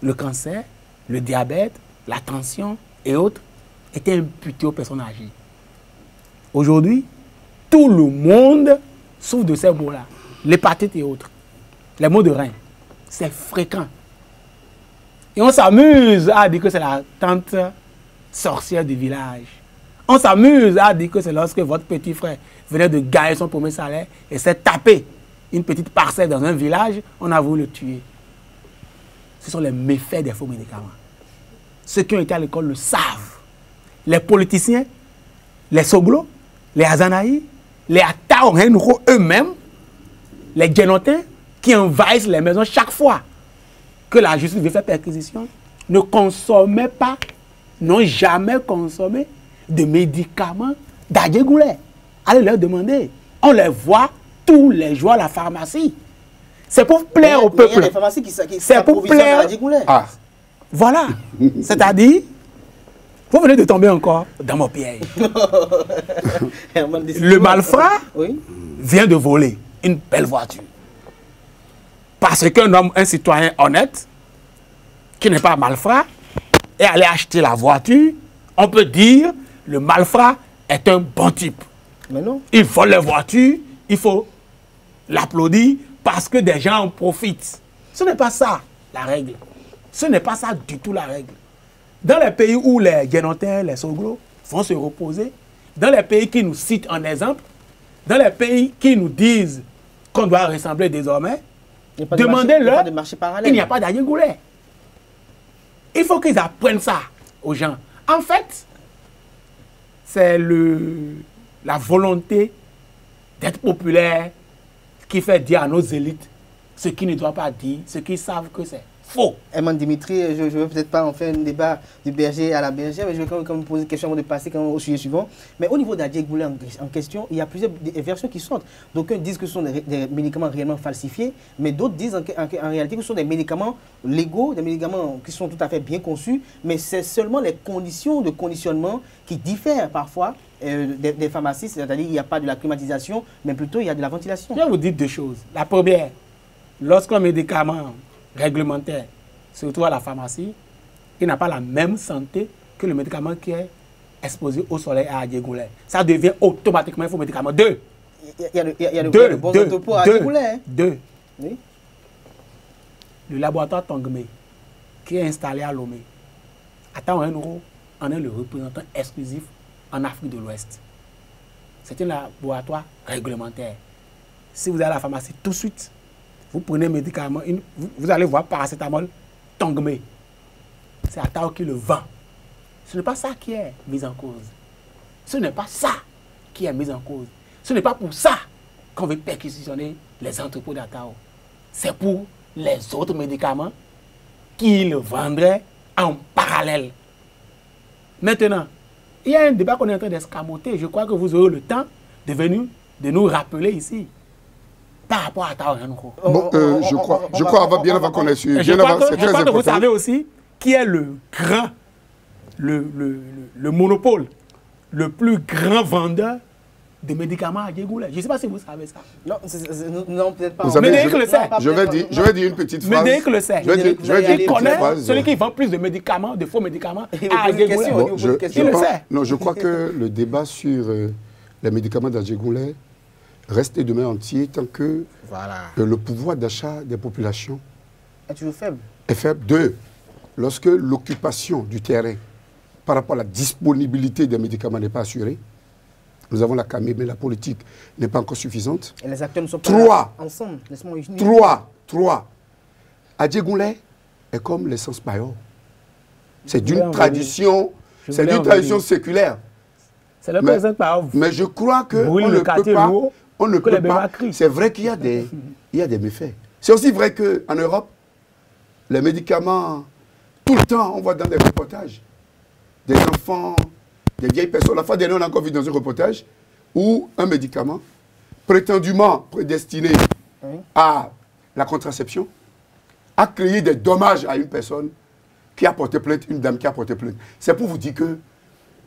B: le cancer, le diabète, la tension et autres, étaient imputées aux personnes âgées. Aujourd'hui, tout le monde souffre de ces maux-là, l'hépatite et autres, les maux de rein. C'est fréquent. Et on s'amuse à dire que c'est la tante sorcière du village. On s'amuse à dire que c'est lorsque votre petit frère venait de gagner son premier salaire et s'est tapé une petite parcelle dans un village, on a voulu le tuer. Ce sont les méfaits des faux médicaments. Ceux qui ont été à l'école le savent. Les politiciens, les Soglo, les Azanaï, les Ataorenro eux-mêmes, les Djenotins qui envahissent les maisons chaque fois que la justice veut faire perquisition, ne consommaient pas, n'ont jamais consommé de médicaments d'Adjegoulet. Allez leur demander. On les voit tous les jours à la pharmacie. C'est pour plaire au peuple.
A: Il y a des pharmacies qui
B: c'est pour plaire.
C: Ah.
B: Voilà. C'est-à-dire, vous venez de tomber encore dans mon piège. Le malfrat vient de voler une belle voiture. Parce qu'un homme, un citoyen honnête, qui n'est pas malfrat, est allé acheter la voiture, on peut dire le malfrat est un bon type.
A: Mais non.
B: Il vole les voitures, il faut l'applaudir parce que des gens en profitent. Ce n'est pas ça la règle. Ce n'est pas ça du tout la règle. Dans les pays où les Djenotins, les Soglo vont se reposer, dans les pays qui nous citent en exemple, dans les pays qui nous disent qu'on doit ressembler désormais, demandez-leur, il n'y a pas d'Adjegoulet. Il faut qu'ils apprennent ça aux gens. En fait, c'est la volonté d'être populaire qui fait dire à nos élites ce qu'ils ne doivent pas dire, ce qu'ils savent que c'est faux.
A: Dimitri, je ne veux peut-être pas en faire un débat du berger à la bergère, mais je vais quand même poser une question avant de passer au sujet suivant. Mais au niveau d'Adjegoulet en question, il y a plusieurs versions qui sortent. D'aucuns disent que ce sont des médicaments réellement falsifiés, mais d'autres disent en réalité que ce sont des médicaments légaux, des médicaments qui sont tout à fait bien conçus, mais c'est seulement les conditions de conditionnement qui diffèrent parfois des pharmacies, c'est-à-dire qu'il n'y a pas de la climatisation, mais plutôt il y a de la ventilation.
B: Je vais vous dire deux choses. La première, lorsqu'un médicament réglementaire se retrouve à la pharmacie, il n'a pas la même santé que le médicament qui est exposé au soleil à Adjegoulet. Ça devient automatiquement un faux médicament. Deux.
A: Il y a de bons entrepôts à Adjegoulet.
B: Deux.
A: Oui.
B: Le laboratoire Tongme, qui est installé à Lomé, attend un euro, en est le représentant exclusif en Afrique de l'Ouest. C'est un laboratoire réglementaire. Si vous allez à la pharmacie tout de suite, vous prenez un médicament, vous allez voir paracétamol Tongme. C'est Atao qui le vend. Ce n'est pas ça qui est mis en cause. Ce n'est pas ça qui est mis en cause. Ce n'est pas pour ça qu'on veut perquisitionner les entrepôts d'Atao. C'est pour les autres médicaments qui le vendraient en parallèle. Maintenant, il y a un débat qu'on est en train d'escamoter. Je crois que vous aurez le temps de nous rappeler ici. Par rapport à Atao Renko.
C: Bon, je crois bien avant qu'on ait su.
B: Je crois que vous savez aussi qui est le monopole, le plus grand vendeur de médicaments à Adjegoulet. Je ne sais pas si vous savez ça.
A: Non, peut-être pas.
B: Médéric le sait.
C: Je vais dire une petite phrase.
B: Médéric le sait. Il connaît celui qui vend plus de médicaments, de faux médicaments à Adjegoulet.
C: Non, je crois que le débat sur les médicaments d'Adjegoulet reste demain entier tant que le pouvoir d'achat des populations
A: est toujours faible.
C: Est faible. Deux, lorsque l'occupation du terrain par rapport à la disponibilité des médicaments n'est pas assurée, nous avons la CAME, mais la politique n'est pas encore suffisante.
A: Et les acteurs ne sont pas ensemble.
C: Trois. Adjegoulet est comme l'essence Bayor. C'est d'une tradition, séculaire.
B: C'est le président Bayor.
C: Mais je crois qu'on ne peut pas On ne peut pas. C'est vrai qu'il y a des méfaits. C'est aussi vrai qu'en Europe, les médicaments, tout le temps, on voit dans des reportages, des enfants, des vieilles personnes. La fois dernière, on a encore vu dans un reportage où un médicament prétendument prédestiné à la contraception a créé des dommages à une personne qui a porté plainte, une dame qui a porté plainte. C'est pour vous dire que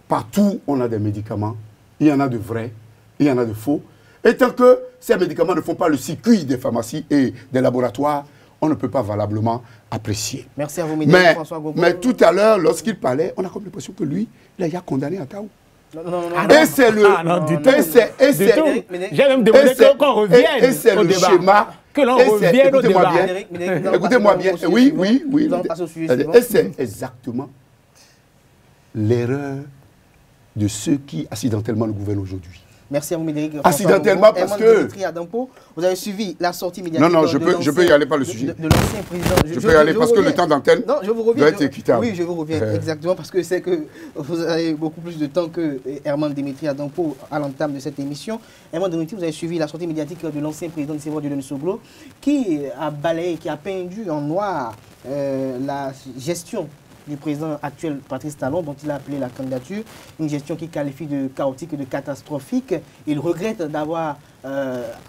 C: partout, on a des médicaments. Il y en a de vrais, il y en a de faux. Et tant que ces médicaments ne font pas le circuit des pharmacies et des laboratoires, on ne peut pas valablement apprécier.
A: Merci à vous, Médéric François Gogo.
C: Mais tout à l'heure, lorsqu'il parlait, on a comme l'impression que lui, il a condamné à Taou.
A: Non.
C: Et c'est le...
B: J'ai même demandé qu'on revienne
C: et c'est
B: au
C: le
B: débat.
C: schéma.
B: Que l'on revienne au débat.
C: Écoutez-moi bien. Oui. Et c'est exactement l'erreur de ceux qui accidentellement le gouvernent aujourd'hui.
A: Merci à vous, Médéric.
C: Accidentellement parce que...
A: Vous avez suivi la sortie médiatique.
C: Non, je peux y aller par le sujet.
A: De l'ancien président.
C: Je peux y aller parce que le temps d'antenne doit être équitable.
A: Oui, je vous reviens exactement parce que c'est que vous avez beaucoup plus de temps que Herman Dimitri Adampo à l'entame de cette émission. Herman Dimitri, vous avez suivi la sortie médiatique de l'ancien président de Sévère Dieudonné Soglo qui a balayé, qui a peindu en noir la gestion du président actuel Patrice Talon, dont il a appelé la candidature, une gestion qu'il qualifie de chaotique et de catastrophique. Il regrette d'avoir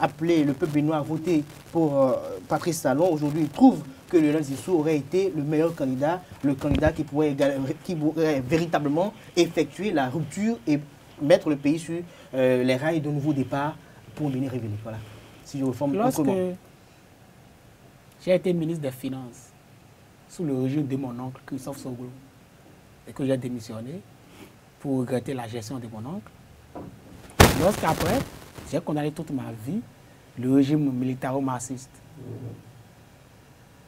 A: appelé le peuple béninois à voter pour Patrice Talon. Aujourd'hui, il trouve que Lionel Zissou aurait été le meilleur candidat, le candidat qui pourrait véritablement effectuer la rupture et mettre le pays sur les rails de nouveau départ pour venir révéler. Voilà. Si je reforme
B: lorsque j'ai été ministre des Finances, sous le régime de mon oncle Christophe Soglo, et que j'ai démissionné pour regretter la gestion de mon oncle. Lorsqu'après, j'ai condamné toute ma vie le régime militaro-marxiste,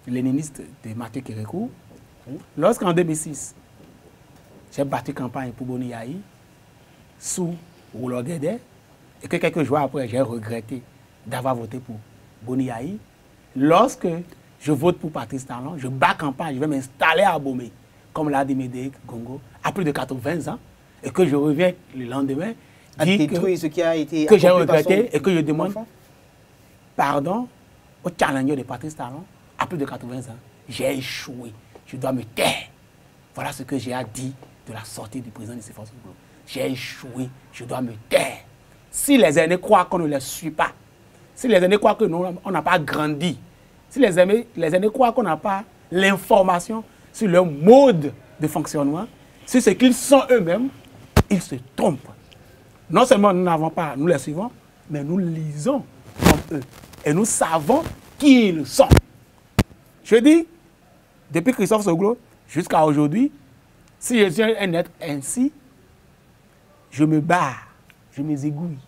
B: léniniste de Mathieu Kérékou. Lorsqu'en 2006, j'ai battu campagne pour Boni Yahi sous Roulo Guédé, et que quelques jours après, j'ai regretté d'avoir voté pour Boni Yahi. Lorsque je vote pour Patrice Talon, je bats campagne, je vais m'installer à Bomé, comme l'a dit Médéric Gongo, à plus de 80 ans, et que je reviens le lendemain, dire que j'ai regretté et que je demande pardon au challenger de Patrice Talon, à plus de 80 ans. J'ai échoué, je dois me taire. Voilà ce que j'ai à dire de la sortie du président de Sévère Soglo. J'ai échoué, je dois me taire. Si les aînés croient qu'on ne les suit pas, si les aînés croient qu'on n'a pas grandi, si les aînés croient qu'on n'a pas l'information sur leur mode de fonctionnement, sur ce qu'ils sont eux-mêmes, ils se trompent. Non seulement nous n'avons pas, nous les suivons, mais nous lisons comme eux. Et nous savons qui ils sont. Je dis, depuis Christophe Soglo jusqu'à aujourd'hui, si je suis un être ainsi, je me barre, je m'égouille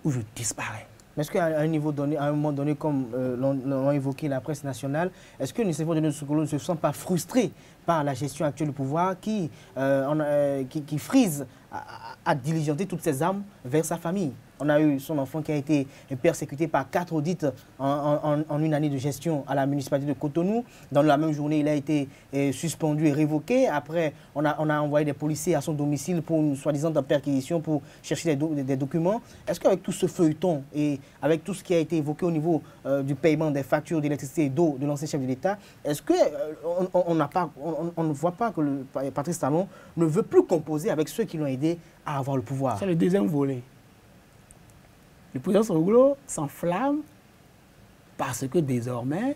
B: ou je disparais.
A: Mais est-ce qu'à un niveau donné, à un moment donné, comme l'ont évoqué la presse nationale, est-ce que les Sévère Dieudonné Soglo ne se sont pas frustrés par la gestion actuelle du pouvoir qui frise à diligenter toutes ses armes vers sa famille? On a eu son enfant qui a été persécuté par 4 audits en une année de gestion à la municipalité de Cotonou. Dans la même journée, il a été suspendu et révoqué. Après, on a envoyé des policiers à son domicile pour une soi-disant perquisition pour chercher des documents. Est-ce qu'avec tout ce feuilleton et avec tout ce qui a été évoqué au niveau du paiement des factures d'électricité et d'eau de l'ancien chef de l'État, est-ce qu'on ne voit pas que Patrice Talon ne veut plus composer avec ceux qui l'ont aidé à avoir le pouvoir?
B: C'est le deuxième volet. Le président Soglo s'enflamme parce que désormais,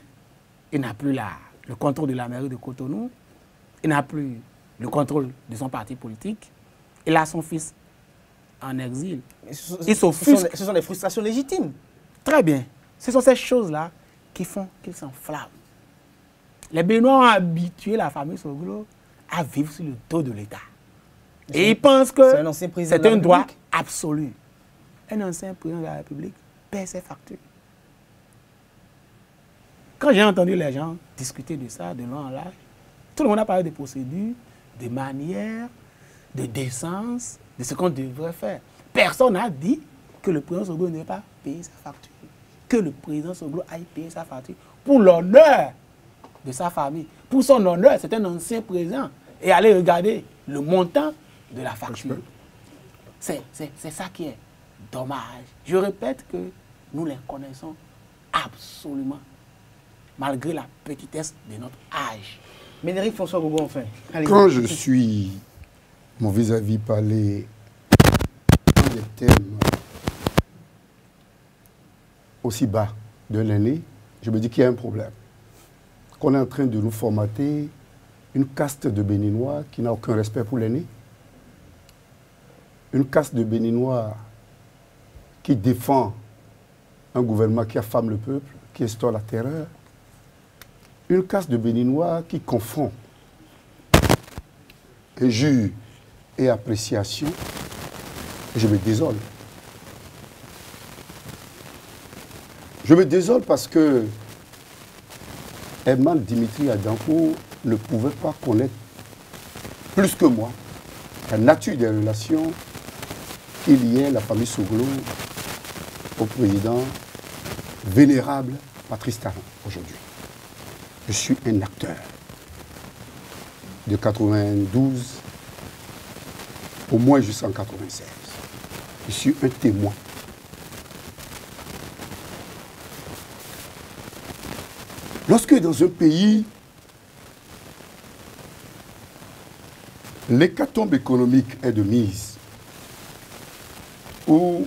B: il n'a plus le contrôle de la mairie de Cotonou, il n'a plus le contrôle de son parti politique, il a son fils en exil.
A: Ce sont des frustrations légitimes.
B: Très bien. Ce sont ces choses-là qui font qu'il s'enflamme. Les Béninois ont habitué la famille Soglo à vivre sur le dos de l'État. Et ils pensent que c'est un droit absolu. Un ancien président de la République paie ses factures. Quand j'ai entendu les gens discuter de ça de long en large, tout le monde a parlé de procédures, de manières, de décence, de ce qu'on devrait faire. Personne n'a dit que le président Soglo n'ait pas payé sa facture. Que le président Soglo aille payer sa facture pour l'honneur de sa famille. Pour son honneur, c'est un ancien président. Et allez regarder le montant de la facture. C'est ça qui est. dommage. Je répète que nous les connaissons absolument, malgré la petitesse de notre âge.
A: Ménéric François Gogo, enfin.
C: Quand je suis mon vis-à-vis parler dans des thèmes aussi bas de l'aîné, je me dis qu'il y a un problème. Qu'on est en train de nous formater une caste de Béninois qui n'a aucun respect pour l'aîné. Une caste de Béninois qui défend un gouvernement qui affame le peuple, qui instaure la terreur. Une caste de Béninois qui confond injure et appréciation. Et je me désole. Je me désole parce que Herman Dimitri Adanko ne pouvait pas connaître plus que moi la nature des relations qui liait la famille Soglo au président vénérable Patrice Talon aujourd'hui. Je suis un acteur de 92 au moins jusqu'en 96. Je suis un témoin. Lorsque dans un pays, l'hécatombe économique est de mise, où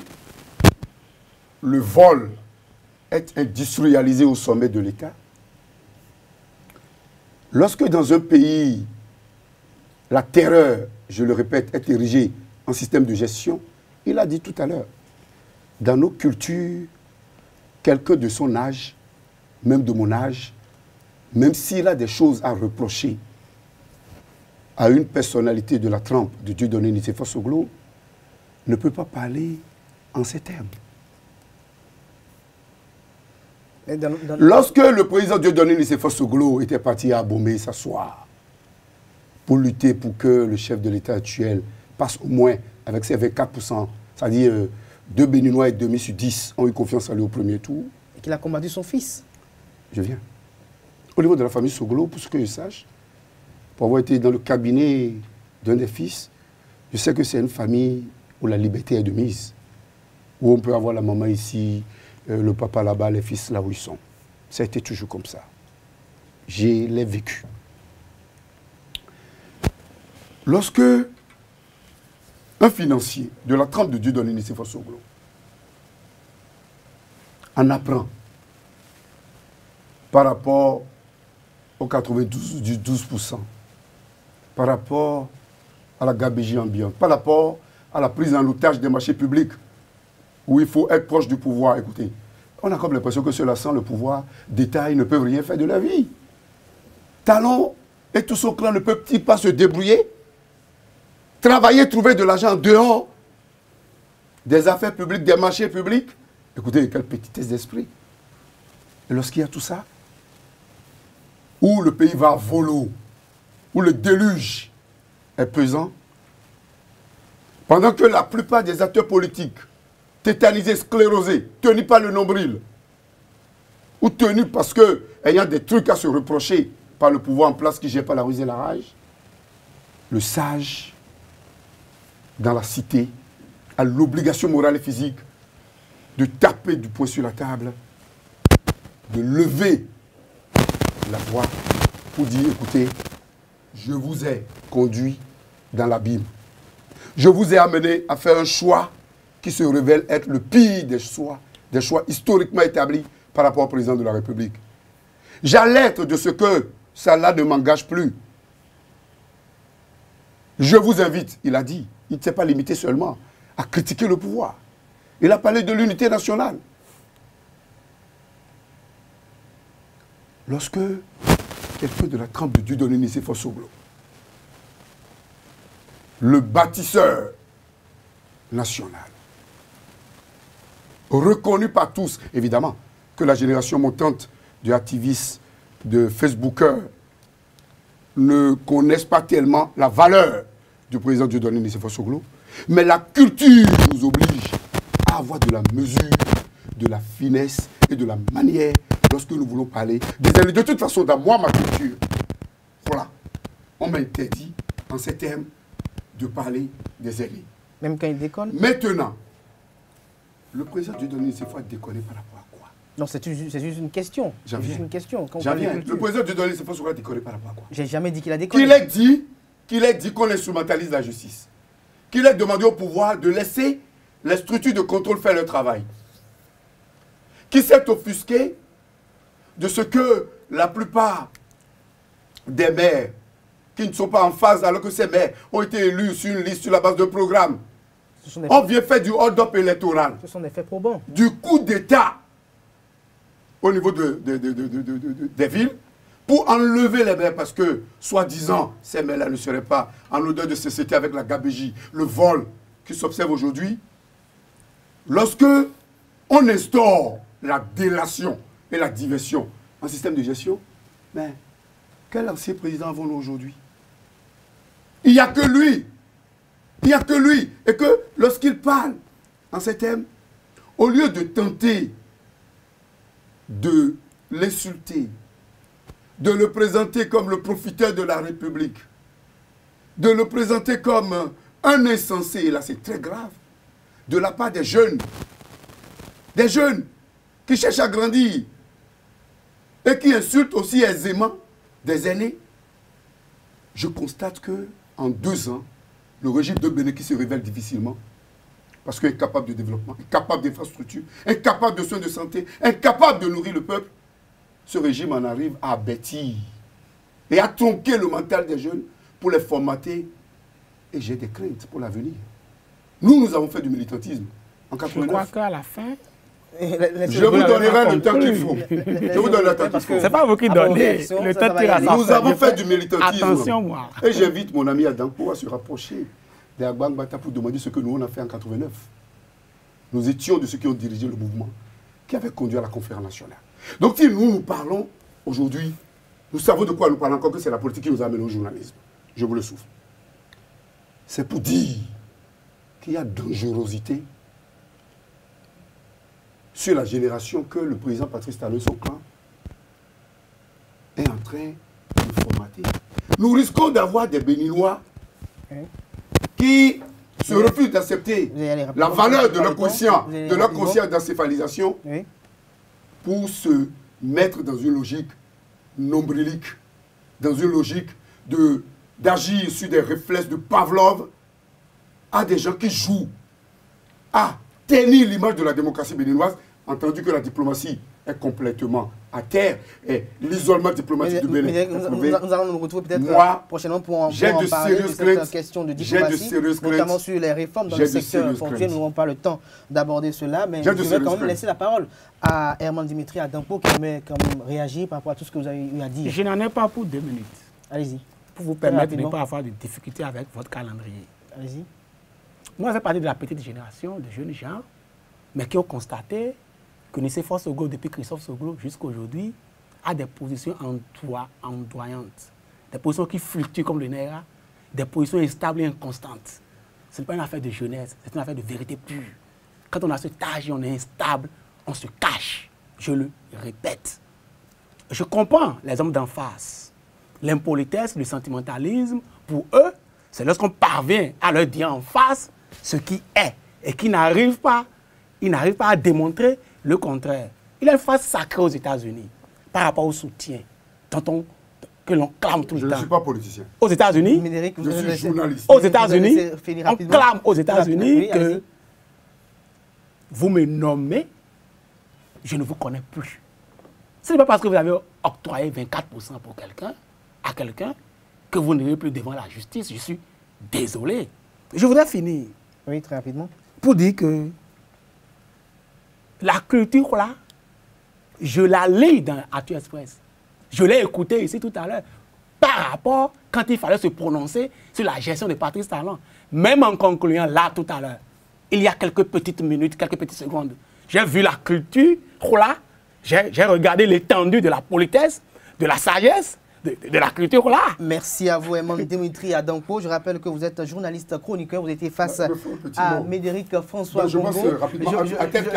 C: le vol est industrialisé au sommet de l'État, lorsque dans un pays, la terreur, je le répète, est érigée en système de gestion, il a dit tout à l'heure, dans nos cultures, quelqu'un de son âge, même de mon âge, même s'il a des choses à reprocher à une personnalité de la trempe de Dieudonné Nicéphore Soglo, ne peut pas parler en ces termes. Lorsque le président Dieudonné Nicéphore Soglo était parti à Abomey s'asseoir pour lutter pour que le chef de l'État actuel passe au moins avec ses 24%, c'est-à-dire 2 Béninois et demi sur 10 ont eu confiance en lui au premier tour.
A: Et qu'il a combattu son fils.
C: Je viens. Au niveau de la famille Soglo, pour ce que je sache, pour avoir été dans le cabinet d'un des fils, je sais que c'est une famille où la liberté est de mise, où on peut avoir la maman ici, le papa là-bas, les fils là où ils sont. Ça a été toujours comme ça. Je l'ai vécu. Lorsque un financier de la trempe de Dieudonné Nicéphore Soglo en apprend par rapport aux 92%, par rapport à la gabégie ambiante, par rapport à la prise en otage des marchés publics, où il faut être proche du pouvoir. Écoutez, on a comme l'impression que ceux-là, sans le pouvoir d'État, ils ne peuvent rien faire de la vie. Talon et tout son clan ne peuvent-ils pas se débrouiller, travailler, trouver de l'argent en dehors des affaires publiques, des marchés publics? Écoutez, quelle petitesse d'esprit. Et lorsqu'il y a tout ça, où le pays va à volo, où le déluge est pesant, pendant que la plupart des acteurs politiques, tétanisés, sclérosés, tenus par le nombril, ou tenus parce qu'ayant des trucs à se reprocher par le pouvoir en place qui ne gère pas la ruse et la rage, le sage, dans la cité, a l'obligation morale et physique de taper du poing sur la table, de lever la voix pour dire, écoutez, je vous ai conduit dans l'abîme. Je vous ai amené à faire un choix qui se révèle être le pire des choix historiquement établis par rapport au président de la République. J'alerte de ce que cela ne m'engage plus. Je vous invite, il a dit, il ne s'est pas limité seulement à critiquer le pouvoir. Il a parlé de l'unité nationale. Lorsque quelqu'un de la trempe de Dieudonné Nicéphore Soglo, le bâtisseur national, reconnu par tous, évidemment, que la génération montante de activistes, de Facebookers, ne connaissent pas tellement la valeur du président Dieudonné Nicéphore Soglo, mais la culture nous oblige à avoir de la mesure, de la finesse et de la manière lorsque nous voulons parler des aînés. De toute façon, dans moi, ma culture, voilà, on m'interdit en ces termes de parler des aînés.
A: Même quand ils déconnent.
C: Maintenant, Le président Dieudonné, c'est fois déconner par rapport à quoi?
A: Non, c'est juste une question. C'est juste une question. Quand on parle de culture.
C: Le président Dieudonné, c'est fois déconner par rapport à quoi?
A: J'ai jamais dit qu'il a déconné.
C: Qu'il ait dit qu'on instrumentalise la justice. Qu'il ait demandé au pouvoir de laisser les structures de contrôle faire leur travail. Qui s'est offusqué de ce que la plupart des maires qui ne sont pas en phase alors que ces maires ont été élus sur une liste sur la base d'un programme. On vient faire du hold-up électoral.
A: Ce sont des faits probants.
C: Du coup d'État au niveau des villes pour enlever les maires parce que, soi-disant, ces maires-là ne seraient pas en odeur de cécité avec la gabégie, le vol qui s'observe aujourd'hui. Lorsque on instaure la délation et la diversion en système de gestion, mais quel ancien président avons-nous aujourd'hui? Il n'y a que lui. Il n'y a que lui. Et que lorsqu'il parle en ces thèmes, au lieu de tenter de l'insulter, de le présenter comme le profiteur de la République, de le présenter comme un insensé, et là c'est très grave, de la part des jeunes qui cherchent à grandir et qui insultent aussi aisément des aînés, je constate que en 2 ans, le régime de Bénin qui se révèle difficilement, parce qu'il est incapable de développement, incapable d'infrastructure, incapable de soins de santé, incapable de nourrir le peuple, ce régime en arrive à bâtir et à tronquer le mental des jeunes pour les formater. Et j'ai des craintes pour l'avenir. Nous avons fait du militantisme en 89.
B: Je crois qu'à la fin...
C: Je vous donnerai le temps qu'il faut. Je vous donnerai le temps qu'il faut.
B: C'est pas vous qui donnez le temps qu'il a.
C: Nous avons fait du militantisme.
B: Attention, moi.
C: Et j'invite mon ami Adampo à se rapprocher d'Agbang Bata pour demander ce que nous on a fait en 89. Nous étions de ceux qui ont dirigé le mouvement qui avait conduit à la conférence nationale. Donc si nous parlons aujourd'hui, nous savons de quoi nous parlons, encore que c'est la politique qui nous a amené au journalisme. Je vous le souffle. C'est pour dire qu'il y a dangerosité sur la génération que le président Patrice Talon, son clan, est en train de formater. Nous risquons d'avoir des Béninois qui se refusent d'accepter la valeur de leur conscience d'encéphalisation pour se mettre dans une logique nombrilique, dans une logique d'agir sur des réflexes de Pavlov à des gens qui jouent à tenir l'image de la démocratie béninoise, entendu que la diplomatie est complètement à terre et l'isolement diplomatique du Bénin.
A: Nous allons nous retrouver peut-être prochainement pour en parler de cette question de diplomatie, notamment sur les réformes dans le secteur foncier. Nous n'aurons pas le temps d'aborder cela, mais je vais quand même laisser la parole à Herman Dimitri Adampo qui aimerait quand même réagir par rapport à tout ce que vous avez eu à dire.
B: Je n'en ai pas pour 2 minutes.
A: Allez-y.
B: Pour vous permettre de ne pas avoir de difficultés avec votre calendrier.
A: Allez-y.
B: Moi, je fais partie de la petite génération de jeunes gens, mais qui ont constaté que Nicéphore Soglo, depuis Christophe Soglo jusqu'à aujourd'hui, a des positions ondoyantes, des positions qui fluctuent comme le nerf, des positions instables et inconstantes. Ce n'est pas une affaire de jeunesse, c'est une affaire de vérité pure. Quand on a cet âge et on est instable, on se cache. Je le répète. Je comprends les hommes d'en face. L'impolitesse, le sentimentalisme, pour eux, c'est lorsqu'on parvient à leur dire en face ce qui est et qui n'arrive pas, à démontrer le contraire. Il y a une phrase sacrée aux États-Unis par rapport au soutien que l'on clame tout le temps.
C: Je ne suis pas politicien.
B: Aux États-Unis,
C: je suis journaliste.
B: Aux États-Unis, on clame aux États-Unis que vous me nommez, je ne vous connais plus. Ce n'est pas parce que vous avez octroyé 24% pour à quelqu'un, que vous n'irez plus devant la justice. Je suis désolé. Je voudrais finir.
A: Oui, très rapidement.
B: Pour dire que la culture, là, je la lis dans Actu Express. Je l'ai écoutée ici tout à l'heure. Par rapport, quand il fallait se prononcer sur la gestion de Patrice Talon. Même en concluant là tout à l'heure, il y a quelques petites minutes, quelques petites secondes, j'ai vu la culture, là, j'ai regardé l'étendue de la politesse, de la sagesse, de la culture là.
A: Merci à vous, Emmanuel Dimitri Adanko. Je rappelle que vous êtes journaliste chroniqueur. Vous étiez face à Médéric François
C: Je pense rapidement, à tel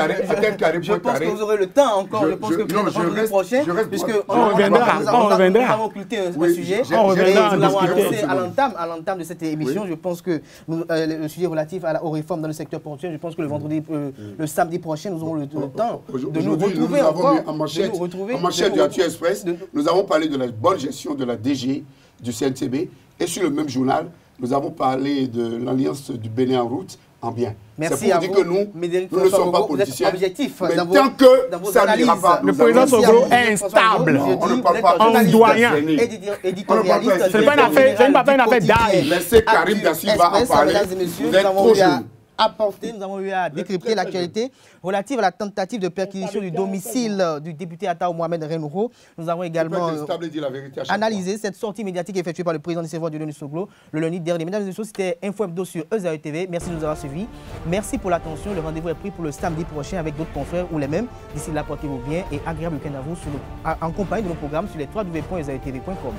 C: carré,
A: je pense que vous aurez le temps encore. Je pense que peut-être vendredi prochain, puisque nous avons occulté un sujet.
B: On reviendra.
A: Nous l'avons annoncé à l'entame de cette émission. Je pense que le sujet relatif aux réformes dans le secteur portuaire, je pense que le samedi prochain, nous aurons le temps de nous retrouver encore.
C: En manchette du Actu Express, nous avons parlé de la bonne gestion de la DG du CNTB et sur le même journal, nous avons parlé de l'alliance du Bénin en route en bien.
A: Merci à vous.
C: Que nous ne sommes pas politiciens.
A: Objectif
C: mais tant que ça n'ira pas,
B: le président Soglo est instable.
C: On ne parle pas
B: en doyen.
A: Éditorialiste.
B: Ce n'est pas une affaire d'âge.
C: Laissez Karim Dassiba en parler. Vous êtes trop jeune.
A: Nous avons eu à décrypter l'actualité relative à la tentative de perquisition du domicile du député Atao Mohamed Renouho. Nous avons également analysé cette sortie médiatique effectuée par le président du CFO Dieudonné Soglo le lundi dernier. Mesdames et messieurs, c'était Info Hebdo sur EZAE TV. Merci de nous avoir suivis. Merci pour l'attention. Le rendez-vous est pris pour le samedi prochain avec d'autres confrères ou les mêmes. D'ici là, portez-vous bien et agréable week-end à vous en compagnie de nos programmes sur les www.ezaetv.com.